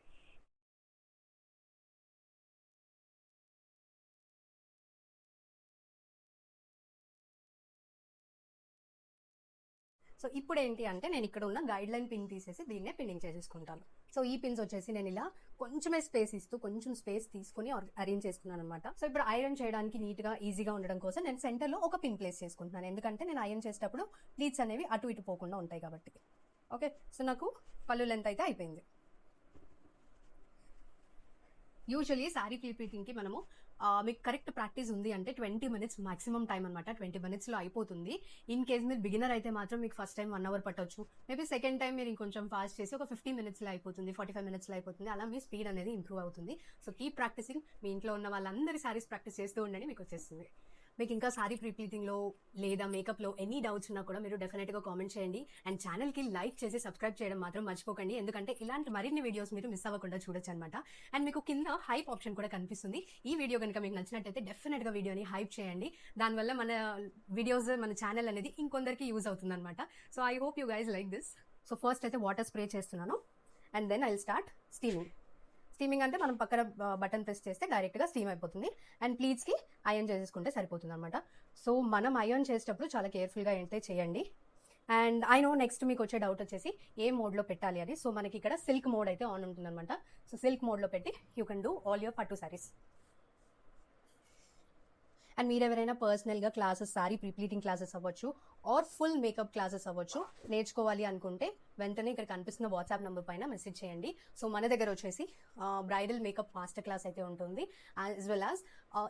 సో ఇప్పుడు ఏంటి అంటే నేను ఇక్కడ ఉన్న గైడ్ లైన్ పిన్ తీసేసి దీన్నే పిన్నింగ్ చేసేసుకుంటాను. సో ఈ పిన్స్ వచ్చేసి నేను ఇలా కొంచెమే స్పేస్ ఇస్తూ కొంచెం స్పేస్ తీసుకుని అరేంజ్ చేసుకున్నాను అనమాట. సో ఇప్పుడు ఐరన్ చేయడానికి నీట్గా ఈజీగా ఉండడం కోసం నేను సెంటర్లో ఒక పిన్ ప్లేస్ చేసుకుంటున్నాను, ఎందుకంటే నేను ఐరన్ చేసేటప్పుడు ప్లీట్స్ అనేవి అటు ఇటు పోకుండా ఉంటాయి కాబట్టి. ఓకే, సో నాకు పళ్ళు లెంత్ అయితే అయిపోయింది. యూజువలీ శారీ ప్రీప్లీటింగ్కి మనము మీకు కరెక్ట్ ప్రాక్టీస్ ఉంది అంటే 20 minutes మాక్సిమం టైం అనమాట. 20 minutesలో అయిపోతుంది. ఇన్ కేస్ మీరు బిగినర్ అయితే మాత్రం మీకు ఫస్ట్ టైం 1 hour పట్టవచ్చు. మేబీ సెకండ్ టైం మీరు ఇంకొంచెం ఫాస్ట్ చేసి ఒక 15 minutesలో అయిపోతుంది, 45 minutesలో అయిపోతుంది. అలా మీ స్పీడ్ అనేది ఇంప్రూవ్ అవుతుంది. So keep practising. మీ ఇంట్లో ఉన్న వాళ్ళందరి శారీస్ ప్రాక్టీస్ చేస్తూ ఉండండి, మీకు వచ్చేస్తుంది. మీకు ఇంకా సారీ ప్రీప్లీటింగ్లో లేదా మేకప్లో ఎనీ డౌట్స్ ఉన్నా కూడా మీరు డెఫినెట్గా కామెంట్ చేయండి. అండ్ ఛానల్కి లైక్ చేసి సబ్స్క్రైబ్ చేయడం మాత్రం మర్చిపోకండి, ఎందుకంటే ఇలాంటి మరిన్ని వీడియోస్ మీరు మిస్ అవ్వకుండా చూడొచ్చు అనమాట. అండ్ మీకు కింద హైప్ ఆప్షన్ కూడా కనిపిస్తుంది. ఈ వీడియో కనుక మీకు నచ్చినట్టయితే డెఫినెట్గా వీడియోని హైప్ చేయండి. దానివల్ల మన వీడియోస్, మన ఛానల్ అనేది ఇంకొందరికి యూజ్ అవుతుంది అనమాట. So I hope you guys like this. So first అయితే వాటర్ స్ప్రే చేస్తున్నాను and then I will start steaming. Steaming అంటే మనం పక్కన బటన్ ప్రెస్ చేస్తే డైరెక్ట్గా స్టీమ్ అయిపోతుంది అండ్ ప్లీట్స్కి ఐరన్ చేసేసుకుంటే సరిపోతుంది అనమాట. సో మనం ఐరన్ చేసేటప్పుడు చాలా కేర్ఫుల్గా అయితే చేయండి. అండ్ ఐ నో నెక్స్ట్ మీకు వచ్చే డౌట్ వచ్చేసి ఏ మోడ్లో పెట్టాలి అని. సో మనకి ఇక్కడ సిల్క్ మోడ్ అయితే ఆన్ ఉంటుంది అనమాట. సో సిల్క్ మోడ్లో పెట్టి you can do all your పట్టు సారీస్. అండ్ మీరు ఎవరైనా పర్సనల్గా క్లాసెస్, సారీ ప్రీప్లీటింగ్ క్లాసెస్ అవ్వచ్చు ఆర్ ఫుల్ మేకప్ క్లాసెస్ అవ్వచ్చు నేర్చుకోవాలి అనుకుంటే వెంటనే ఇక్కడ కనిపిస్తున్న వాట్సాప్ నెంబర్ పైన మెసేజ్ చేయండి. సో మన దగ్గర వచ్చేసి బ్రైడల్ మేకప్ మాస్టర్ క్లాస్ అయితే ఉంటుంది, as well as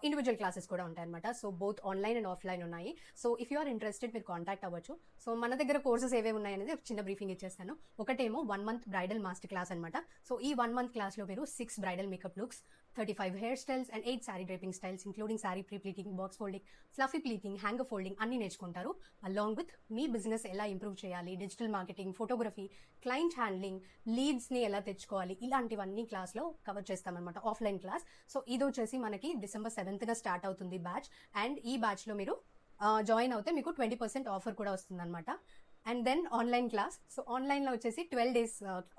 individual classes కూడా ఉంటాయి అనమాట. So both online and offline ఉన్నాయి. So if you are interested మీరు కాంటాక్ట్ అవ్వచ్చు. సో మన దగ్గర కోర్సెస్ ఏవేవి ఉన్నాయనేది ఒక చిన్న బ్రీఫింగ్ ఇచ్చేస్తాను. ఒకటేమో 1 month బ్రైడల్ మాస్టర్ క్లాస్ అనమాట. సో ఈ 1 month క్లాస్లో మీరు 6 bridal makeup looks, 35 hair styles and 8 saree draping styles including saree pre-pleating, box folding, fluffy pleating, hanger folding అన్ని నేర్చుకుంటారు. అలాంగ్ విత్ మీ బిజినెస్ ఎలా ఇంప్రూవ్ చేయాలి, digital marketing, photography, client handling, లీడ్స్ని ఎలా తెచ్చుకోవాలి, ఇలాంటివన్నీ క్లాస్లో కవర్ చేస్తామన్నమాట, ఆఫ్లైన్ క్లాస్. సో ఇది వచ్చేసి మనకి December 7th స్టార్ట్ అవుతుంది బ్యాచ్. అండ్ ఈ బ్యాచ్లో మీరు జాయిన్ అవుతే మీకు 20% ఆఫర్ కూడా వస్తుంది అనమాట. And then online class. So ఆన్లైన్లో వచ్చేసి 12 days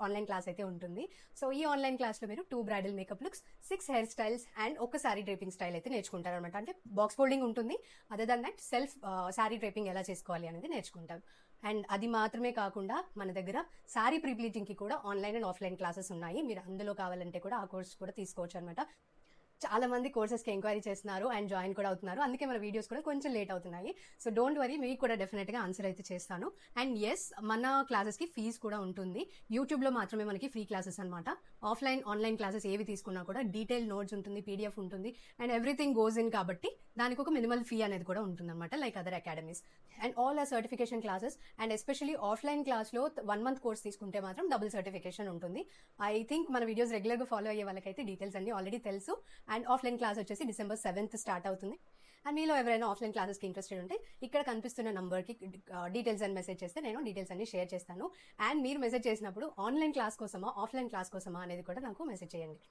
ఆన్లైన్ క్లాస్ అయితే ఉంటుంది. సో ఈ ఆన్లైన్ క్లాస్లో మీరు 2 bridal makeup looks, 6 hair styles and ఒక శారీ డ్రేపింగ్ స్టైల్ అయితే నేర్చుకుంటారు అనమాట. అంటే బాక్స్ ఫోల్డింగ్ ఉంటుంది, other than that self sari draping ఎలా చేసుకోవాలి అనేది నేర్చుకుంటారు. అండ్ అది మాత్రమే కాకుండా మన దగ్గర శారీ ప్రీప్లీటింగ్కి కూడా ఆన్లైన్ అండ్ ఆఫ్లైన్ క్లాసెస్ ఉన్నాయి. మీరు అందులో కావాలంటే కూడా ఆ కోర్స్ కూడా తీసుకోవచ్చు అనమాట. చాలా మంది కోర్సెస్కి ఎంక్వైరీ చేస్తున్నారు అండ్ జాయిన్ కూడా అవుతున్నారు. అందుకే మన వీడియోస్ కూడా కొంచెం లేట్ అవుతున్నాయి. సో డోంట్ వరీ, మీకు కూడా డెఫినెట్గా ఆన్సర్ అయితే చేస్తాను. అండ్ ఎస్, మన క్లాసెస్కి ఫీజ్ కూడా ఉంటుంది. యూట్యూబ్లో మాత్రమే మనకి ఫ్రీ క్లాసెస్ అనమాట. ఆన్లైన్ క్లాసెస్ ఏవి తీసుకున్నా కూడా డీటెయిల్ నోట్స్ ఉంటుంది, పీడిఎఫ్ ఉంటుంది అండ్ ఎవ్రీథింగ్ గోస్ ఇన్. కాబట్టి దానికి ఒక మినిమల్ ఫీ అనేది కూడా ఉంటుంది అనమాట, like other academies. And all are certification classes. And especially offline క్లాస్లో 1 month కోర్స్ తీసుకుంటే మాత్రం డబుల్ సర్టిఫికేషన్ ఉంటుంది. ఐ థింక్ మన వీడియోస్ రెగ్యులర్గా ఫాలో అయ్యే వాళ్ళకైతే డీటెయిల్స్ అన్ని ఆల్రెడీ తెలుసు. అండ్ ఆఫ్లైన్ క్లాస్ వచ్చేసి December 7th స్టార్ట్ అవుతుంది. అండ్ మీలో ఎవరైనా ఆఫ్లైన్ క్లాసెస్కి ఇంట్రెస్టెడ్ ఉంటే ఇక్కడ కనిపిస్తున్న నంబర్కి డీటెయిల్స్ అని మెసేజ్ చేస్తే నేను డీటెయిల్స్ అన్ని షేర్ చేస్తాను. అండ్ మీరు మెసేజ్ చేసినప్పుడు ఆన్లైన్ క్లాస్ కోసమా ఆఫ్లైన్ క్లాస్ కోసమా అనేది కూడా నాకు మెసేజ్ చేయండి.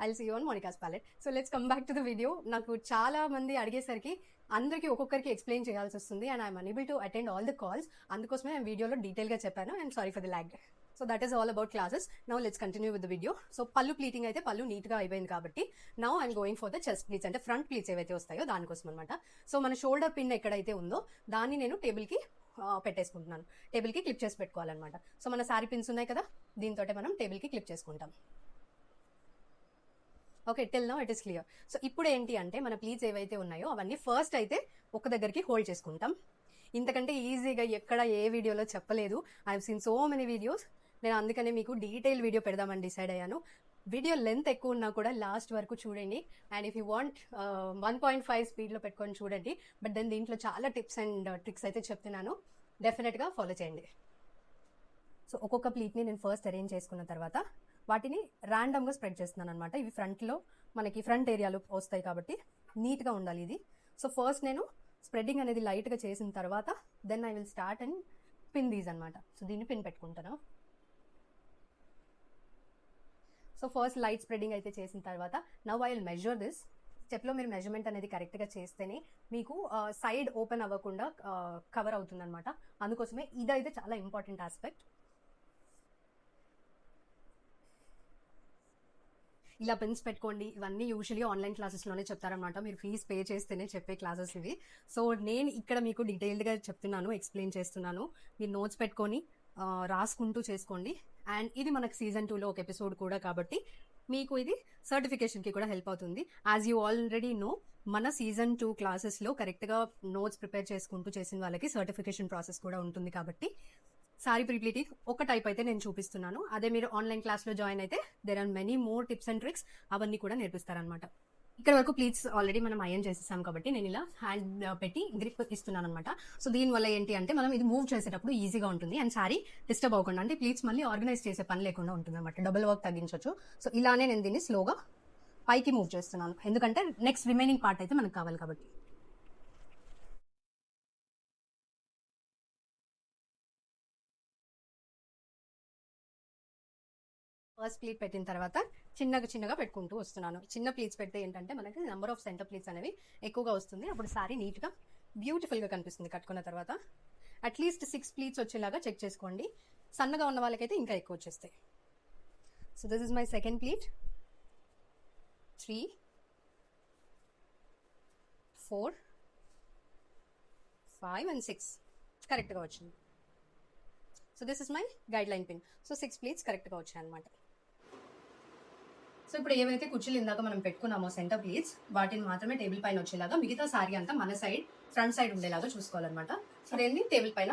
I'll see you on Monica's palette. So let's come back to the video. నాకు చాలా మంది అడిగేసరికి అందరికీ ఒక్కొక్కరికి ఎక్స్ప్లెయిన్ చేయాల్సి వస్తుంది and I'm unable to attend all the calls. అందుకోసమే నేను వీడియోలో డీటెయిల్గా చెప్పాను and sorry for the lag. So that is all about classes. Now let's continue with the video. So pallu pleating అయితే పళ్ళు నీట్గా అయిపోయింది కాబట్టి now I'm going for the chest pleats, అంటే ఫ్రంట్ ప్లీట్స్ ఏవైతే వస్తాయో దానికోసం అనమాట. సో మన షోల్డర్ పిన్ ఎక్కడైతే ఉందో దాన్ని నేను టేబుల్కి పెట్టేసుకుంటున్నాను. టేబుల్కి క్లిప్ చేసి పెట్టుకోవాలన్నమాట. సో మన శారీ పిన్స్ ఉన్నాయి కదా, దీంతో మనం టేబుల్కి క్లిప్ చేసుకుంటాం. Okay, till now it is clear. So ఇప్పుడు ఏంటి అంటే మన ప్లీట్స్ ఏవైతే ఉన్నాయో అవన్నీ ఫస్ట్ అయితే ఒక దగ్గరికి హోల్డ్ చేసుకుంటాం. ఇంతకంటే ఈజీగా ఎక్కడ ఏ వీడియోలో చెప్పలేదు. I have seen so many videos. నేను అందుకనే మీకు డీటెయిల్ వీడియో పెడదామని డిసైడ్ అయ్యాను. వీడియో లెంత్ ఎక్కువ ఉన్నా కూడా లాస్ట్ వరకు చూడండి. అండ్ ఇఫ్ యూ వాంట్ 1.5 స్పీడ్లో పెట్టుకొని చూడండి. బట్ దెన్ దీంట్లో చాలా టిప్స్ అండ్ ట్రిక్స్ అయితే చెప్తున్నాను, డెఫినెట్గా ఫాలో చేయండి. సో ఒక్కొక్క ప్లీట్ని నేను ఫస్ట్ అరేంజ్ చేసుకున్న తర్వాత వాటిని ర్యాండమ్గా స్ప్రెడ్ చేస్తున్నాను అనమాట. ఇవి ఫ్రంట్లో మనకి ఫ్రంట్ ఏరియాలో వస్తాయి కాబట్టి నీట్గా ఉండాలి ఇది. సో ఫస్ట్ నేను స్ప్రెడ్డింగ్ అనేది లైట్గా చేసిన తర్వాత then I will start and pin these అనమాట. సో దీన్ని పిన్ పెట్టుకుంటాను. సో ఫస్ట్ లైట్ స్ప్రెడింగ్ అయితే చేసిన తర్వాత now I will measure this. స్టెప్లో మీరు మెజర్మెంట్ అనేది కరెక్ట్గా చేస్తేనే మీకు సైడ్ ఓపెన్ అవ్వకుండా కవర్ అవుతుంది అనమాట. అందుకోసమే ఇదైతే చాలా ఇంపార్టెంట్ ఆస్పెక్ట్. ఇలా పెన్స్ పెట్టుకోండి. ఇవన్నీ యూజువల్లీ ఆన్లైన్ క్లాసెస్లోనే చెప్తారనమాట. మీరు ఫీజ్ పే చేస్తేనే చెప్పే క్లాసెస్ ఇవి. సో నేను ఇక్కడ మీకు డీటెయిల్డ్గా చెప్తున్నాను, ఎక్స్ప్లెయిన్ చేస్తున్నాను. మీరు నోట్స్ పెట్టుకొని రాసుకుంటూ చేసుకోండి. అండ్ ఇది మనకు సీజన్ 2లో ఒక ఎపిసోడ్ కూడా కాబట్టి మీకు ఇది సర్టిఫికేషన్కి కూడా హెల్ప్ అవుతుంది. యాజ్ యూ ఆల్రెడీ నో, మన సీజన్ 2 క్లాసెస్లో కరెక్ట్గా నోట్స్ ప్రిపేర్ చేసుకుంటూ చేసిన వాళ్ళకి సర్టిఫికేషన్ ప్రాసెస్ కూడా ఉంటుంది. కాబట్టి సారీ ప్రీప్లీటింగ్ ఒక టైప్ అయితే నేను చూపిస్తున్నాను. అదే మీరు ఆన్లైన్ క్లాస్లో జాయిన్ అయితే there are many more tips and tricks, అవన్నీ కూడా నేర్పిస్తారనమాట. ఇక్కడ వరకు ప్లీట్స్ ఆల్రెడీ మనం ఐరన్ చేసేసాం కాబట్టి నేను ఇలా హ్యాండ్ పెట్టి గ్రిప్ ఇస్తున్నాను అనమాట. సో దీనివల్ల ఏంటి అంటే మనం ఇది మూవ్ చేసేటప్పుడు ఈజీగా ఉంటుంది అండ్ సారీ డిస్టర్బ్ అవ్వకుండా, అంటే ప్లీట్స్ మళ్ళీ ఆర్గనైజ్ చేసే పని లేకుండా ఉంటుంది అనమాట. డబుల్ వర్క్ తగ్గించవచ్చు. సో ఇలానే నేను దీన్ని స్లోగా పైకి మూవ్ చేస్తున్నాను, ఎందుకంటే నెక్స్ట్ రిమైనింగ్ పార్ట్ అయితే మనకు కావాలి కాబట్టి. ఫస్ట్ ప్లీట్ పెట్టిన తర్వాత చిన్నగా పెట్టుకుంటూ వస్తున్నాను. చిన్న ప్లీట్స్ పెడితే ఏంటంటే మనకి నెంబర్ ఆఫ్ సెంటర్ ప్లీట్స్ అనేవి ఎక్కువగా వస్తుంది. అప్పుడు సారీ నీట్గా బ్యూటిఫుల్గా కనిపిస్తుంది కట్టుకున్న తర్వాత. అట్లీస్ట్ 6 ప్లీట్స్ వచ్చేలాగా చెక్ చేసుకోండి. సన్నగా ఉన్న వాళ్ళకైతే ఇంకా ఎక్కువ వచ్చేస్తాయి. So this is my second pleat. 3, 4, 5 and 6 కరెక్ట్గా వచ్చింది. So this is my guide line pin. So 6 pleats కరెక్ట్గా వచ్చాయి అనమాట. సో ఇప్పుడు ఏవైతే కుర్చీలు ఇందాక మనం పెట్టుకున్నామో సెంటర్ ప్లీట్స్, వాటిని మాత్రమే టేబుల్ పైన వచ్చేలాగా, మిగతా సారీ అంతా మన సైడ్ ఫ్రంట్ సైడ్ ఉండేలాగా చూసుకోవాలన్నమాట. సో నేను టేబుల్ పైన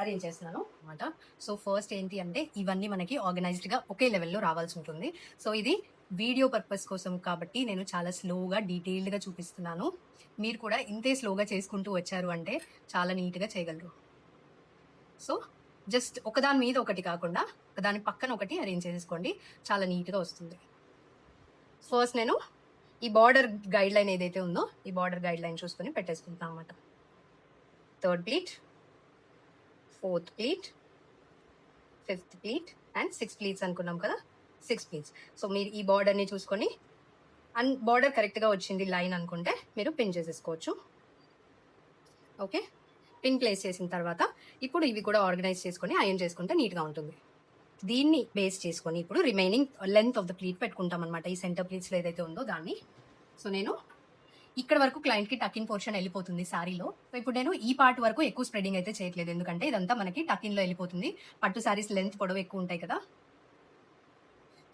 అరేంజ్ చేస్తున్నాను అనమాట. సో ఫస్ట్ ఏంటి అంటే ఇవన్నీ మనకి ఆర్గనైజ్డ్గా ఒకే లెవెల్లో రావాల్సి ఉంటుంది. సో ఇది వీడియో పర్పస్ కోసం కాబట్టి నేను చాలా స్లోగా డీటెయిల్డ్గా చూపిస్తున్నాను. మీరు కూడా ఇంతే స్లోగా చేసుకుంటూ వచ్చారు అంటే చాలా నీట్గా చేయగలరు. సో జస్ట్ ఒకదాని మీద ఒకటి కాకుండా ఒకదాని పక్కన ఒకటి అరేంజ్ చేసేసుకోండి, చాలా నీట్గా వస్తుంది. ఫస్ట్ నేను ఈ బార్డర్ గైడ్ లైన్ ఏదైతే ఉందో ఈ బార్డర్ గైడ్ లైన్ చూసుకొని పెట్టేసుకుంటాను అనమాట. 3rd pleat, 4th pleat, 5th pleat and 6 pleats అనుకున్నాం కదా, 6 ప్లీట్స్. సో మీరు ఈ బార్డర్ని చూసుకొని అండ్ బార్డర్ కరెక్ట్గా వచ్చింది లైన్ అనుకుంటే మీరు పిన్ చేసేసుకోవచ్చు. ఓకే, పిన్ ప్లేస్ చేసిన తర్వాత ఇప్పుడు ఇవి కూడా ఆర్గనైజ్ చేసుకొని ఐరన్ చేసుకుంటే నీట్గా ఉంటుంది. దీన్ని బేస్ చేసుకొని ఇప్పుడు remaining length of the pleat పెట్టుకుంటాం అనమాట. ఈ సెంటర్ ప్లీట్స్లో ఏదైతే ఉందో దాన్ని. సో నేను ఇక్కడ వరకు క్లయింట్కి టకిన్ పోర్షన్ వెళ్ళిపోతుంది శారీలో. సో ఇప్పుడు నేను ఈ పార్ట్ వరకు ఎక్కువ స్ప్రెడింగ్ అయితే చేయట్లేదు, ఎందుకంటే ఇదంతా మనకి టకిన్లో వెళ్ళిపోతుంది. పట్టు శారీస్ లెంత్ పొడవు ఎక్కువ ఉంటాయి కదా,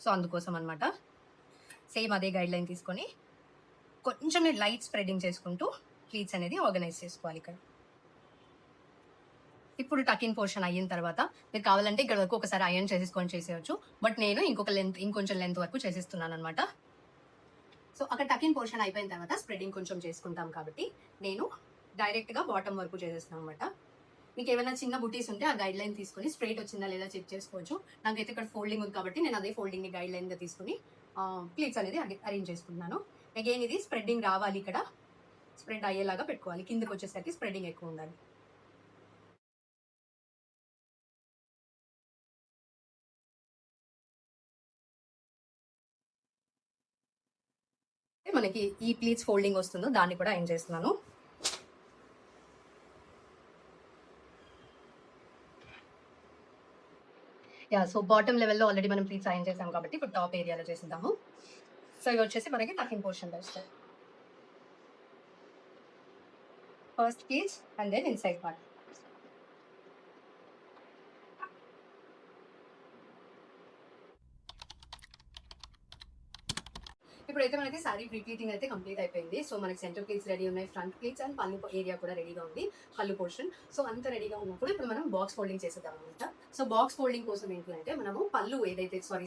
సో అందుకోసం అనమాట. సేమ్ అదే గైడ్ లైన్ తీసుకొని కొంచెం మీరు లైట్ స్ప్రెడింగ్ చేసుకుంటూ ప్లీట్స్ అనేది ఆర్గనైజ్ చేసుకోవాలి ఇక్కడ. ఇప్పుడు టకిన్ పోర్షన్ అయిన తర్వాత మీరు కావాలంటే ఇక్కడ వరకు ఒకసారి ఐరన్ చేసేసుకొని చేసేయచ్చు. బట్ నేను ఇంకొంచెం లెంత్ వరకు చేసేస్తున్నాను అనమాట. సో అక్కడ టకిన్ పోర్షన్ అయిపోయిన తర్వాత స్ప్రెడింగ్ కొంచెం చేసుకుంటాం కాబట్టి నేను డైరెక్ట్గా బాటమ్ వరకు చేసేస్తున్నాను అనమాట. మీకు ఏమైనా చిన్న బుటీస్ ఉంటే ఆ గైడ్ లైన్ తీసుకొని స్ట్రైట్ వచ్చిందా లేదా చెక్ చేసుకోవచ్చు. నాకైతే ఇక్కడ ఫోల్డింగ్ ఉంది కాబట్టి నేను అదే ఫోల్డింగ్ని గైడ్ లైన్గా తీసుకుని ప్లీట్స్ అనేది అరేంజ్ చేసుకుంటున్నాను. అగైన్ ఇది స్ప్రెడ్డింగ్ రావాలి, ఇక్కడ స్ప్రెడ్ అయ్యేలాగా పెట్టుకోవాలి. కిందకి వచ్చేసరికి స్ప్రెడింగ్ ఎక్కువ ఉండాలి. మనకి ఈ ప్లీట్స్ ఫోల్డింగ్ వస్తుందో దాన్ని కూడా అరేంజ్ చేస్తున్నాను. సో బాటమ్ లెవెల్లో ఆల్రెడీ మనం ప్లీట్స్ అరేంజ్ చేసాం కాబట్టి ఇప్పుడు టాప్ ఏరియాలో చేసిద్దాము. సో ఇవి వచ్చేసి మనకి టకింగ్ పోర్షన్ వస్తాయి. First pleats and then inside part. ఇప్పుడైతే మనకి సారీ ప్రీప్లీటింగ్ అయితే కంప్లీట్ అయిపోయింది. సో మనకి సెంటర్ ప్లీట్స్ రెడీ ఉన్నాయి, front pleats and pallu area కూడా రెడీగా ఉంది, పళ్ళు పోర్షన్. సో అంత రెడీగా ఉన్నప్పుడు ఇప్పుడు మనం బాక్స్ ఫోల్డింగ్ చేసేద్దాం అనమాట. సో బాక్స్ ఫోల్డింగ్ కోసం ఏంటంటే మనము పళ్ళు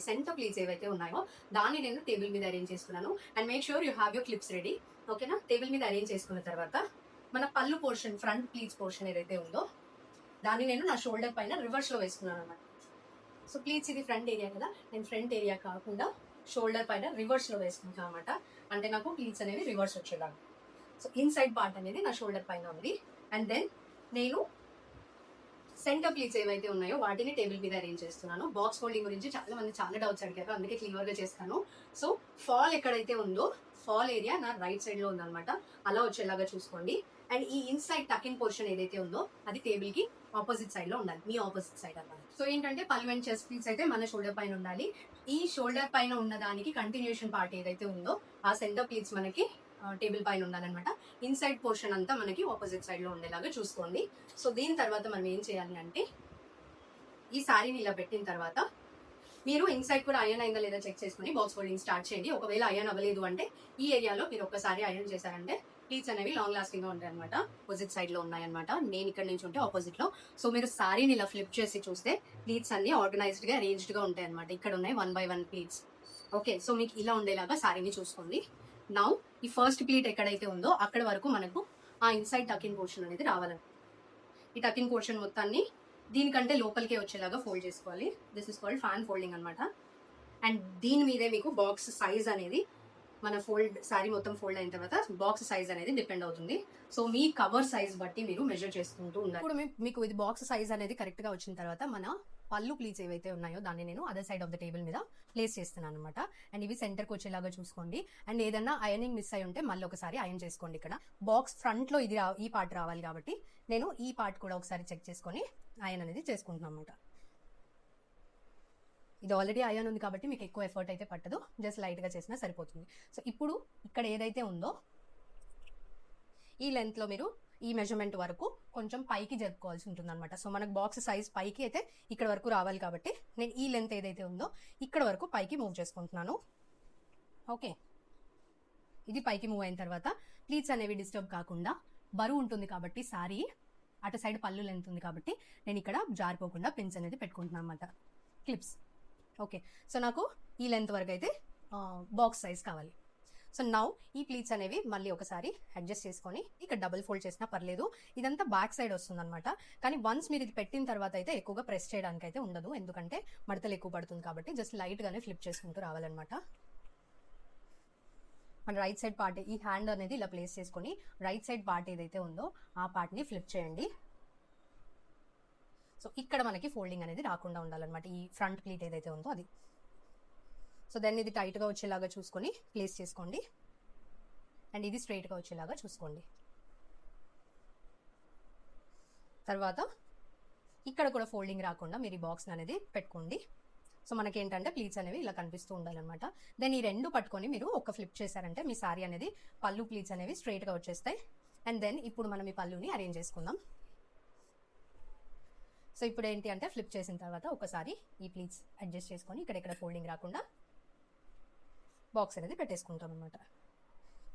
సెంటర్ ప్లీట్స్ ఏవైతే ఉన్నాయో దాన్ని నేను టేబుల్ మీద అరేంజ్ చేసుకున్నాను. And make sure you have your clips ready. ఓకేనా? టేబుల్ మీద అరేంజ్ చేసుకున్న తర్వాత మన పళ్ళు పోర్షన్, ఫ్రంట్ ప్లీట్స్ పోర్షన్ ఏదైతే ఉందో దాన్ని నేను నా షోల్డర్ పైన రివర్స్లో వేసుకున్నాను అనమాట. సో ప్లీట్స్ ఇది ఫ్రంట్ ఏరియా కదా, నేను ఫ్రంట్ ఏరియా కాకుండా షోల్డర్ పైన రివర్స్లో వేసుకుంటాను అనమాట. అంటే నాకు ప్లీట్స్ అనేవి రివర్స్ వచ్చేలాగా. సో ఇన్సైడ్ పార్ట్ అనేది నా షోల్డర్ పైన ఉంది. అండ్ దెన్ నేను సెంటర్ ప్లీట్స్ ఏవైతే ఉన్నాయో వాటిని టేబుల్ మీద అరేంజ్ చేస్తున్నాను. బాక్స్ ఫోల్డింగ్ గురించి చాలా మంది చాలా డౌట్స్ అడిగారు, అందుకే క్లియర్గా చేస్తాను. సో ఫాల్ ఎక్కడైతే ఉందో ఫాల్ ఏరియా నా రైట్ సైడ్లో ఉందన్నమాట, అలా వచ్చేలాగా చూసుకోండి. అండ్ ఈ ఇన్సైడ్ టకిన్ పోర్షన్ ఏదైతే ఉందో అది టేబుల్కి ఆపోజిట్ సైడ్లో ఉండాలి, మీ ఆపోజిట్ సైడ్ అన్నమాట. సో ఏంటంటే పళ్ళు అండ్ చెస్ట్ ప్లీట్స్ అయితే మన షోల్డర్ పైన ఉండాలి. ఈ షోల్డర్ పైన ఉన్న దానికి కంటిన్యూషన్ పార్ట్ ఏదైతే ఉందో ఆ సెంటర్ ప్లీట్స్ మనకి టేబుల్ పైన ఉండాలన్నమాట. ఇన్సైడ్ పోర్షన్ అంతా మనకి ఆపోజిట్ సైడ్లో ఉండేలాగా చూసుకోండి. సో దీని తర్వాత మనం ఏం చేయాలి అంటే ఈ శారీని ఇలా పెట్టిన తర్వాత మీరు ఇన్సైడ్ కూడా ఐరన్ అయిందా లేదా చెక్ చేసుకుని బాక్స్ ఫోల్డింగ్ స్టార్ట్ చేయండి. ఒకవేళ ఐరన్ అవ్వలేదు అంటే ఈ ఏరియాలో మీరు ఒక్కసారి ఐరన్ చేశారంటే ప్లీట్స్ అనేవి లాంగ్ లాస్టింగ్ గా ఉంటాయి అనమాట. ఆపోజిట్ సైడ్ లో ఉన్నాయన్నమాట, నేను ఇక్కడ నుంచి ఉంటే ఆపోజిట్ లో. సో మీరు సారీని ఇలా ఫ్లిప్ చేసి చూస్తే ప్లీట్స్ అన్ని ఆర్గనైజ్డ్ గా అరేంజ్డ్ గా ఉంటాయి అనమాట. ఇక్కడ ఉన్నాయి 1 by 1 ప్లీట్స్. ఓకే, సో మీకు ఇలా ఉండేలాగా సారీని చూసుకోండి. నౌ ఈ ఫస్ట్ ప్లీట్ ఎక్కడైతే ఉందో అక్కడ వరకు మనకు ఆ ఇన్సైడ్ టకిన్ పోర్షన్ అనేది రావాలండి. ఈ టకిన్ పోర్షన్ మొత్తాన్ని దీనికంటే లోపలికే వచ్చేలాగా ఫోల్డ్ చేసుకోవాలి. This is called fan folding అనమాట. అండ్ దీని మీదే మీకు బాక్స్ సైజ్ అనేది మన శారీ మొత్తం ఫోల్డ్ అయిన తర్వాత బాక్స్ సైజ్ అనేది డిపెండ్ అవుతుంది. సో మీ కవర్ సైజ్ బట్టి మీరు మెజర్ చేసుకుంటూ ఉండాలి. ఇప్పుడు మీకు ఇది బాక్స్ సైజ్ అనేది కరెక్ట్ గా వచ్చిన తర్వాత మన పళ్ళు ప్లీట్స్ ఏవైతే ఉన్నాయో దాన్ని నేను other side of the table మీద ప్లేస్ చేస్తున్నాను అనమాట. అండ్ ఇవి సెంటర్కి వచ్చేలాగా చూసుకోండి. అండ్ ఏదన్నా ఐరనింగ్ మిస్ అయి ఉంటే మళ్ళీ ఒకసారి ఐరన్ చేసుకోండి. ఇక్కడ బాక్స్ ఫ్రంట్ లో ఈ పార్ట్ రావాలి కాబట్టి నేను ఈ పార్ట్ కూడా ఒకసారి చెక్ చేసుకొని ఐరన్ అనేది చేసుకుంటున్నాను అనమాట. ఇది ఆల్రెడీ ఐరన్ ఉంది కాబట్టి మీకు ఎక్కువ ఎఫర్ట్ అయితే పట్టదు, జస్ట్ లైట్గా చేసినా సరిపోతుంది. సో ఇప్పుడు ఇక్కడ ఏదైతే ఉందో ఈ లెంత్లో మీరు ఈ మెజర్మెంట్ వరకు కొంచెం పైకి జరుపుకోవాల్సి ఉంటుంది అనమాట. సో మనకు బాక్స్ సైజ్ పైకి అయితే ఇక్కడ వరకు రావాలి కాబట్టి నేను ఈ లెంత్ ఏదైతే ఉందో ఇక్కడ వరకు పైకి మూవ్ చేసుకుంటున్నాను. ఓకే, ఇది పైకి మూవ్ అయిన తర్వాత ప్లీట్స్ అనేవి డిస్టర్బ్ కాకుండా బరువు ఉంటుంది కాబట్టి సారీ అటు సైడ్ పళ్ళు లెంత్ ఉంది కాబట్టి నేను ఇక్కడ జారిపోకుండా పిన్స్ అనేది పెట్టుకుంటున్నాను అనమాట, క్లిప్స్. ఓకే, సో నాకు ఈ లెంత్ వరకు అయితే బాక్స్ సైజ్ కావాలి. సో నౌ ఈ ప్లీట్స్ అనేవి మళ్ళీ ఒకసారి అడ్జస్ట్ చేసుకొని ఇక్కడ డబుల్ ఫోల్డ్ చేసినా పర్లేదు. ఇదంతా బ్యాక్ సైడ్ వస్తుంది అనమాట. కానీ వన్స్ మీరు ఇది పెట్టిన తర్వాత అయితే ఎక్కువగా ప్రెస్ చేయడానికి అయితే ఉండదు, ఎందుకంటే మడతలు ఎక్కువ పడుతుంది కాబట్టి జస్ట్ లైట్గానే ఫ్లిప్ చేసుకుంటూ రావాలన్నమాట. మన రైట్ సైడ్ పార్ట్ ఈ హ్యాండ్ అనేది ఇలా ప్లేస్ చేసుకొని రైట్ సైడ్ పార్ట్ ఏదైతే ఉందో ఆ పార్ట్ని ఫ్లిప్ చేయండి. సో ఇక్కడ మనకి ఫోల్డింగ్ అనేది రాకుండా ఉండాలన్నమాట, ఈ ఫ్రంట్ ప్లీట్ ఏదైతే ఉందో అది. సో దాన్ని ఇది టైట్గా వచ్చేలాగా చూసుకొని ప్లేస్ చేసుకోండి. అండ్ ఇది స్ట్రైట్గా వచ్చేలాగా చూసుకోండి. తర్వాత ఇక్కడ కూడా ఫోల్డింగ్ రాకుండా మీరు ఈ బాక్స్ అనేది పెట్టుకోండి. సో మనకేంటంటే ప్లీట్స్ అనేవి ఇలా కనిపిస్తూ ఉండాలన్నమాట. దెన్ ఈ రెండు పట్టుకొని మీరు ఒక ఫ్లిప్ చేశారంటే మీ సారీ అనేది పళ్ళు ప్లీట్స్ అనేవి స్ట్రైట్గా వచ్చేస్తాయి. అండ్ దెన్ ఇప్పుడు మనం ఈ పళ్ళుని అరేంజ్ చేసుకుందాం. సో ఇప్పుడు ఏంటి అంటే ఫ్లిప్ చేసిన తర్వాత ఒకసారి ఈ ప్లీట్స్ అడ్జస్ట్ చేసుకొని ఇక్కడ ఫోల్డింగ్ రాకుండా బాక్స్ అనేది పెట్టేసుకుంటాం అనమాట.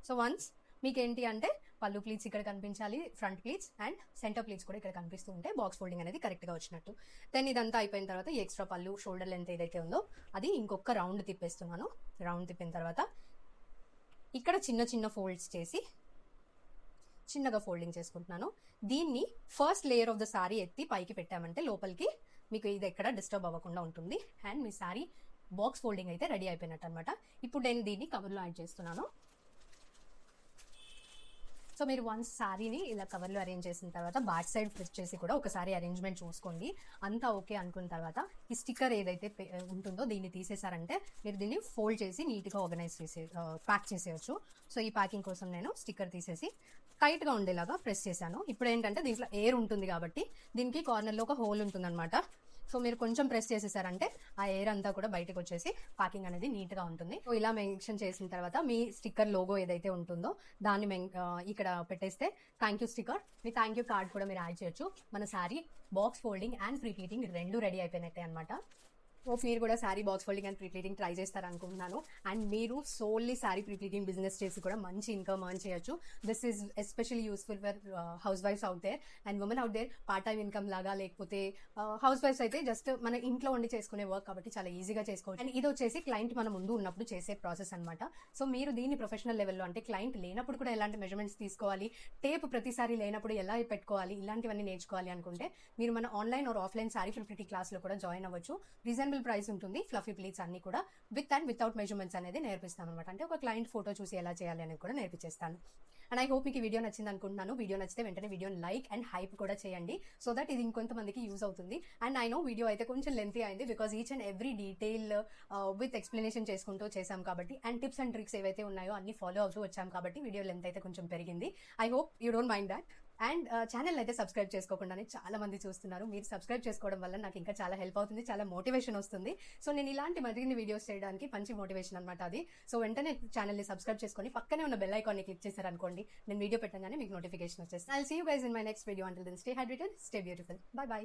సో వన్స్ మీకు ఏంటి అంటే పళ్ళు ప్లీట్స్ ఇక్కడ కనిపించాలి, front pleats and centre pleats కూడా ఇక్కడ కనిపిస్తూ ఉంటే బాక్స్ ఫోల్డింగ్ అనేది కరెక్ట్గా వచ్చినట్టు. దెన్ ఇదంతా అయిపోయిన తర్వాత ఈ ఎక్స్ట్రా పళ్ళు షోల్డర్ లెంత్ ఏదైతే ఉందో అది ఇంకొక రౌండ్ తిప్పేస్తున్నాను. రౌండ్ తిప్పిన తర్వాత ఇక్కడ చిన్న చిన్న ఫోల్డ్స్ చేసి చిన్నగా ఫోల్డింగ్ చేసుకుంటున్నాను. దీన్ని first layer of the sorry ఎత్తి పైకి పెట్టామంటే లోపలికి మీకు ఇది ఎక్కడ డిస్టర్బ్ అవ్వకుండా ఉంటుంది and me sorry box folding అయితే రెడీ అయిపోయినట్టు అనమాట. ఇప్పుడు నేను దీన్ని కవర్లో యాడ్ చేస్తున్నాను. సో మీరు వన్స్ సారీని ఇలా కవర్లో అరేంజ్ చేసిన తర్వాత బ్యాక్ సైడ్ ఫ్లిప్ చేసి కూడా ఒకసారి అరేంజ్మెంట్ చూసుకోండి. అంతా ఓకే అనుకున్న తర్వాత ఈ స్టిక్కర్ ఏదైతే ఉంటుందో దీన్ని తీసేసారంటే మీరు దీన్ని ఫోల్డ్ చేసి నీట్గా ఆర్గనైజ్ చేసి ప్యాక్ చేసేయచ్చు. సో ఈ ప్యాకింగ్ కోసం నేను స్టిక్కర్ తీసేసి టైట్గా ఉండేలాగా ప్రెస్ చేశాను. ఇప్పుడు ఏంటంటే దీంట్లో ఎయిర్ ఉంటుంది కాబట్టి దీనికి కార్నర్లో ఒక హోల్ ఉంటుంది అనమాట. సో మీరు కొంచెం ప్రెస్ చేసేసారంటే ఆ ఎయిర్ అంతా కూడా బయటకు వచ్చేసి ప్యాకింగ్ అనేది నీట్గా ఉంటుంది. సో ఇలా మెన్షన్ చేసిన తర్వాత మీ స్టిక్కర్ లోగో ఏదైతే ఉంటుందో దాన్ని ఇక్కడ పెట్టేస్తే థ్యాంక్ యూ స్టిక్కర్, మీ థ్యాంక్ యూ కార్డ్ కూడా మీరు యాడ్ చేయొచ్చు. మన sari box folding and pre pleating రెండు రెడీ అయిపోయినట్టే అనమాట. సో మీరు కూడా sari box folding and prepleating try చేస్తారనుకుంటున్నాను. అండ్ మీరు సోల్లీ శారీ ప్రీప్లీటింగ్ బిజినెస్ చేసి కూడా మంచి ఇన్కమ్ ఎర్న్ చేయొచ్చు. This is especially useful for house wives out there and women out there. Part time income లాగా లేకపోతే హౌస్ వైఫ్స్ అయితే జస్ట్ మన ఇంట్లో ఉండి చేసుకునే వర్క్ కాబట్టి చాలా ఈజీగా చేసుకోవచ్చు. అండ్ ఇది వచ్చేసి క్లయింట్ మన ముందు ఉన్నప్పుడు చేసే ప్రాసెస్ అనమాట. సో మీరు దీన్ని ప్రొఫెషనల్ లెవెల్లో అంటే క్లయింట్ లేనప్పుడు కూడా ఎలాంటి మెజర్మెంట్స్ తీసుకోవాలి, టేప్ ప్రతిసారి లేనప్పుడు ఎలా పెట్టుకోవాలి, ఇలాంటివన్నీ నేర్చుకోవాలి అనుకుంటే మీరు మన online or offline sari prepleating క్లాస్లో కూడా జాయిన్ అవ్వచ్చు. రీజనబుల్ ప్రైస్ ఉంటుంది. ఫ్లఫీ ప్లీట్స్ అన్ని కూడా విత్ అండ్ వితౌట్ మెజర్మెంట్స్ అనేది నేర్పిస్తాను అనమాట. అంటే ఒక క్లయింట్ ఫోటో చూసి ఎలా చేయాలి అనేది కూడా నేర్పించేస్తాను. అండ్ ఐ హోప్ మీకు ఈ వీడియో నచ్చింది అనుకుంటున్నాను. వీడియో నచ్చితే వెంటనే వీడియోని లైక్ అండ్ హైప్ కూడా చేయండి సో దట్ ఇది ఇంకొంతమందికి యూజ్ అవుతుంది. అండ్ ఐ నో వీడియో అయితే కొంచెం లెంతీ అయింది because each and every detail with explanation చేసుకుంటూ చేసాం కాబట్టి అండ్ టిప్స్ అండ్ ట్రిక్స్ ఏవైతే ఉన్నాయో అన్ని ఫాలో అవుతూ వచ్చాం కాబట్టి వీడియో లెంత్ అయితే కొంచెం పెరిగింది. I hope you don't mind that. And channel అయితే సబ్స్క్రైబ్ చేసుకోకుండానే చాలా మంది చూస్తున్నారు. మీరు సబ్స్క్రైబ్ చేసుకోవడం వల్ల నాకు ఇంకా చాలా హెల్ప్ అవుతుంది, చాలా మోటివేషన్ వస్తుంది. సో నేను ఇలాంటి మరిన్ని వీడియోస్ చేయడానికి మంచి మోటివేషన్ అనమాట అది. సో వెంటనే ఛానల్ని సబ్స్క్రైబ్ చేసుకొని పక్కనే ఉన్న బెల్ ఐకాన్ని క్లిక్ చేశారనుకోండి, నేను వీడియో పెట్టగానే మీకు నోటిఫికేషన్ వచ్చేస్తుంది. I'll see you guys in my next video. Until then stay hydrated, stay beautiful. Bye by.